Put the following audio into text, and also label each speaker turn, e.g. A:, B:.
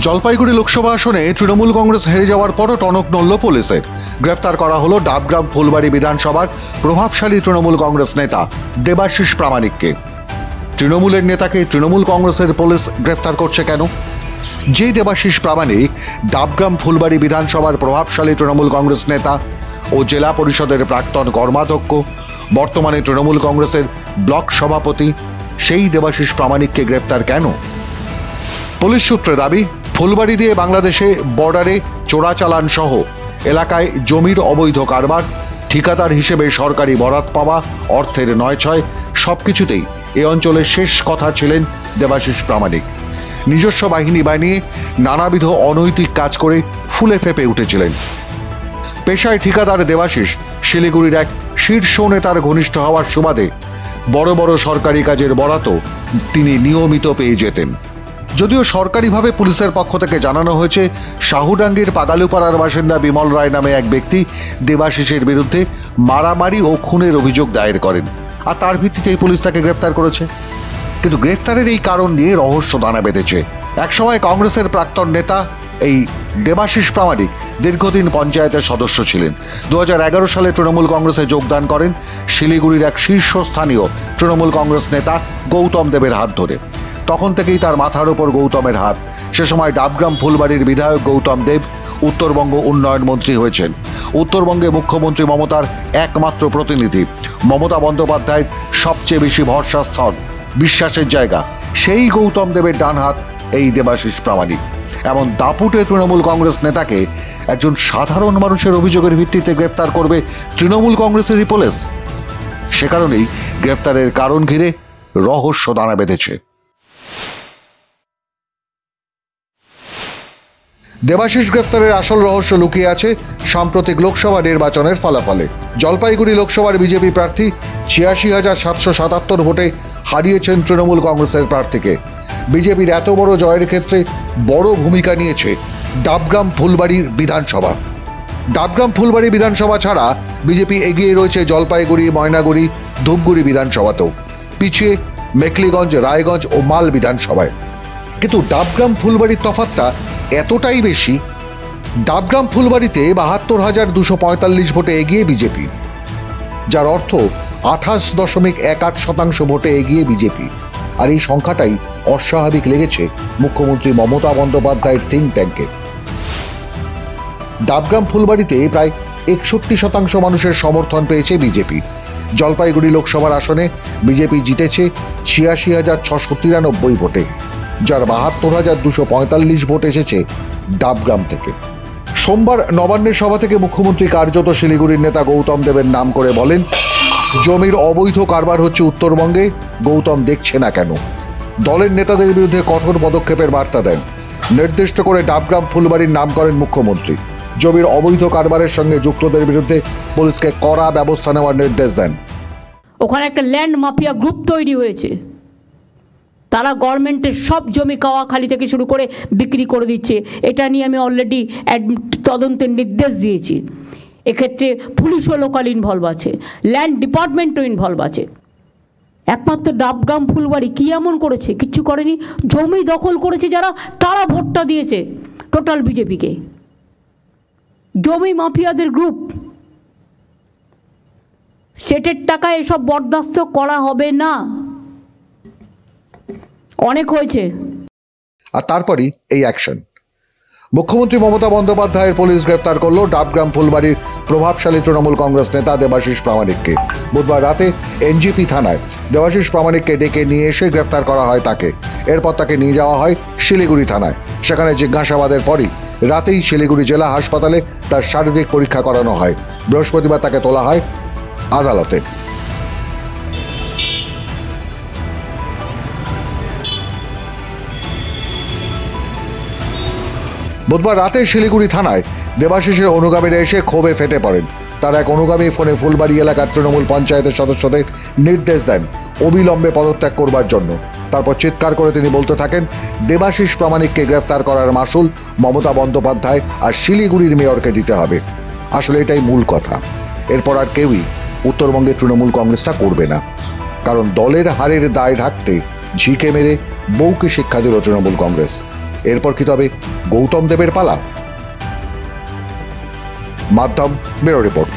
A: জলপাইগুড়ি লোকসভা আসনে তৃণমূল কংগ্রেস হেরে যাওয়ার পরও টনক নড়ল পুলিশের। গ্রেফতার করা হলো ডাবগ্রাম ফুলবাড়ি বিধানসভার প্রভাবশালী তৃণমূল কংগ্রেস নেতা দেবাশিস প্রামাণিককে। তৃণমূলের নেতাকে তৃণমূল কংগ্রেসের পুলিশ গ্রেফতার করছে কেন? যে দেবাশিস প্রামাণিক ডাবগ্রাম ফুলবাড়ি বিধানসভার প্রভাবশালী তৃণমূল কংগ্রেস নেতা ও জেলা পরিষদের প্রাক্তন কর্মাধ্যক্ষ, বর্তমানে তৃণমূল কংগ্রেসের ব্লক সভাপতি, সেই দেবাশিস প্রামাণিককে গ্রেফতার কেন? পুলিশ সূত্রে দাবি, ফুলবাড়ি দিয়ে বাংলাদেশে বর্ডারে চোরাচালান সহ এলাকায় জমির অবৈধ কারবার, ঠিকাদার হিসেবে সরকারি বরাত পাওয়া, অর্থের নয়ছয়, সবকিছুতেই এ অঞ্চলের শেষ কথা ছিলেন দেবাশিস প্রামাণিক। নিজস্ব বাহিনী বানিয়ে নানাবিধ অনৈতিক কাজ করে ফুলে ফেঁপে উঠেছিলেন। পেশায় ঠিকাদার দেবাশিস শিলিগুড়ির এক শীর্ষ নেতার ঘনিষ্ঠ হওয়ার সুবাদে বড় বড় সরকারি কাজের বরাতও তিনি নিয়মিত পেয়ে যেতেন। যদিও সরকারিভাবে পুলিশের পক্ষ থেকে জানানো হয়েছে, শাহুডাঙ্গির পাগালুপাড়ার বাসিন্দা বিমল রায় নামে এক ব্যক্তি দেবাশিসের বিরুদ্ধে মারামারি ও খুনের অভিযোগ দায়ের করেন, আর তার ভিত্তিতেই পুলিশ তাকে গ্রেফতার করেছে। কিন্তু গ্রেফতারের এই কারণ নিয়ে রহস্য দানা বেঁধেছে। একসময় কংগ্রেসের প্রাক্তন নেতা এই দেবাশিস প্রামাণিক দীর্ঘদিন পঞ্চায়েতের সদস্য ছিলেন। 2011 সালে তৃণমূল কংগ্রেসে যোগদান করেন শিলিগুড়ির এক শীর্ষস্থানীয় তৃণমূল কংগ্রেস নেতা গৌতম দেবের হাত ধরে। তখন থেকেই তার মাথার ওপর গৌতমের হাত। সে সময় ডাবগ্রাম ফুলবাড়ির বিধায়ক গৌতম দেব উত্তরবঙ্গ উন্নয়ন মন্ত্রী হয়েছেন। উত্তরবঙ্গে মুখ্যমন্ত্রী মমতার একমাত্র প্রতিনিধি, মমতা বন্দ্যোপাধ্যায়ের সবচেয়ে বেশি ভরসার স্থল, বিশ্বাসের জায়গা, সেই গৌতম দেবের ডান হাত এই দেবাশিস প্রামাণিক। এমন দাপুটে তৃণমূল কংগ্রেস নেতাকে একজন সাধারণ মানুষের অভিযোগের ভিত্তিতে গ্রেফতার করবে তৃণমূল কংগ্রেসেরই পুলিশ। সে কারণেই গ্রেফতারের কারণ ঘিরে রহস্য দানা বেঁধেছে। দেবাশিস গ্রেফতারের আসল রহস্য লুকিয়ে আছে সাম্প্রতিক লোকসভা নির্বাচনের ফলাফলে। জলপাইগুড়ি লোকসভার বিজেপি প্রার্থী ৮৬,৭৭৭ ভোটে হারিয়েছেন তৃণমূল কংগ্রেসের প্রার্থীকে। বিজেপির এত বড় জয়ের ক্ষেত্রে বড় ভূমিকা নিয়েছে ডাবগ্রাম ফুলবাড়ি বিধানসভা। ডাবগ্রাম ফুলবাড়ি বিধানসভা ছাড়া বিজেপি এগিয়ে রয়েছে জলপাইগুড়ি, ময়নাগুড়ি, ধূপগুড়ি বিধানসভাতেও, পিছিয়ে মেখলিগঞ্জ, রায়গঞ্জ ও মাল বিধানসভায়। কিন্তু ডাবগ্রাম ফুলবাড়ির তফাৎটা এতটাই বেশি, ডাবগ্রাম ফুলবাড়িতে ৭২,২৪৫ ভোটে এগিয়ে বিজেপি, যার অর্থ ২৮.18% ভোটে এগিয়ে বিজেপি। আর এই সংখ্যাটাই অস্বাভাবিক লেগেছে মুখ্যমন্ত্রী মমতা বন্দ্যোপাধ্যায়ের থিঙ্ক ট্যাঙ্কে। ডাবগ্রাম ফুলবাড়িতে প্রায় ৬১% মানুষের সমর্থন পেয়েছে বিজেপি। জলপাইগুড়ি লোকসভার আসনে বিজেপি জিতেছে ৮৬,৬৯৩ ভোটে, যার ৭২,২৪৫ ভোট এসেছে ডাবগ্রাম থেকে। সোমবার নবান্নের সভা থেকে মুখ্যমন্ত্রী কার্যত শিলিগুড়ির নেতা গৌতম দেবের নাম করে বলেন, জমির অবৈধ কারবার হচ্ছে উত্তরবঙ্গে, গৌতম দেখছে না কেন? দলের নেতাদের বিরুদ্ধে কঠোর পদক্ষেপের বার্তা দেন। নির্দিষ্ট করে ডাবগ্রাম ফুলবাড়ির নাম করেন মুখ্যমন্ত্রী। জমির অবৈধ কারবারের সঙ্গে যুক্তদের বিরুদ্ধে পুলিশকে কড়া ব্যবস্থা নেওয়ার নির্দেশ দেন।
B: ওখানে একটা ল্যান্ড মাফিয়া গ্রুপ তৈরি হয়েছে, তারা গভর্নমেন্টের সব জমি কাওয়াখালি থেকে শুরু করে বিক্রি করে দিচ্ছে। এটা নিয়ে আমি অলরেডি তদন্তের নির্দেশ দিয়েছি। এক্ষেত্রে পুলিশও লোকাল ইনভলভ আছে, ল্যান্ড ডিপার্টমেন্টও ইনভলভ আছে। একমাত্র ডাবগ্রাম ফুলবাড়ি কি এমন করেছে? কিচ্ছু করেনি। জমি দখল করেছে যারা, তারা ভোটটা দিয়েছে টোটাল বিজেপিকে। জমি মাফিয়াদের গ্রুপ, স্টেটের টাকায় এসব বরদাস্ত করা হবে না। অনেক হয়েছে।
A: আর তারপরই এই অ্যাকশন। মুখ্যমন্ত্রী মমতা বন্দ্যোপাধ্যায়ের পুলিশ গ্রেফতার করল ডাবগ্রাম ফুলবাড়ির প্রভাবশালী তৃণমূল কংগ্রেস নেতা দেবাশিস প্রামাণিককে। বুধবার রাতে এনজিপি থানায় দেবাশিস প্রামাণিককে ডেকে নিয়ে এসে গ্রেফতার করা হয় তাকে। এরপর তাকে নিয়ে যাওয়া হয় শিলিগুড়ি থানায়। সেখানে জিজ্ঞাসাবাদের পরই রাতেই শিলিগুড়ি জেলা হাসপাতালে তার শারীরিক পরীক্ষা করানো হয়। বৃহস্পতিবার তাকে তোলা হয় আদালতে। বুধবার রাতে শিলিগুড়ি থানায় দেবাশিসের অনুগামীরা এসে ক্ষোভে ফেটে পড়েন। তার এক অনুগামী ফোনে ফুলবাড়ি এলাকার তৃণমূল পঞ্চায়েতের সদস্যদের নির্দেশ দেন অবিলম্বে পদত্যাগ করবার জন্য। তারপর চিৎকার করে তিনি বলতে থাকেন, দেবাশিস প্রামাণিককে গ্রেফতার করার মাসুল মমতা বন্দ্যোপাধ্যায় আর শিলিগুড়ির মেয়রকে দিতে হবে। আসলে এটাই মূল কথা। এরপর আর কেউই উত্তরবঙ্গে তৃণমূল কংগ্রেসটা করবে না, কারণ দলের হারের দায় ঢাকতে ঝিকে মেরে বউকে শিক্ষা দিল তৃণমূল কংগ্রেস। এরপর কি তবে গৌতম দেবের পালা? মাধ্যম ব্যুরো রিপোর্ট।